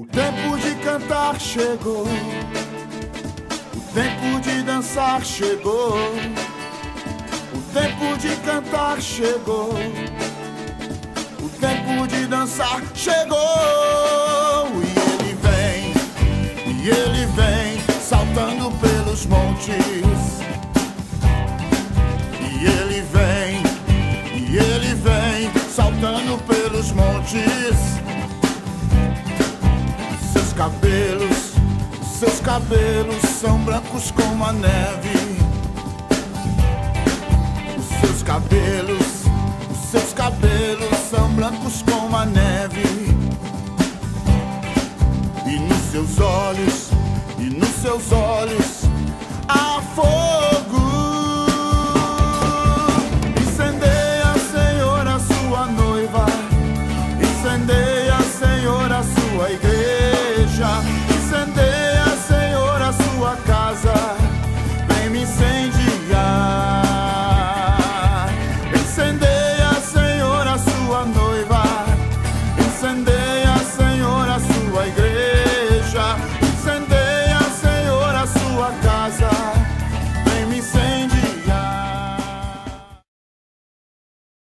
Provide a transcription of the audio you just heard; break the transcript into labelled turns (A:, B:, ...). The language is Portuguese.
A: O tempo de cantar chegou, o tempo de dançar chegou, o tempo de cantar chegou, o tempo de dançar chegou. E ele vem saltando pelos montes. E ele vem saltando pelos montes. Seus cabelos são brancos como a neve. Os seus cabelos são brancos como a neve. E nos seus olhos há fogo. Incendeia, Senhor, a sua noiva. Incendeia, Senhor, a sua igreja. Incendeia, Senhor, a sua casa. Vem me incendiar.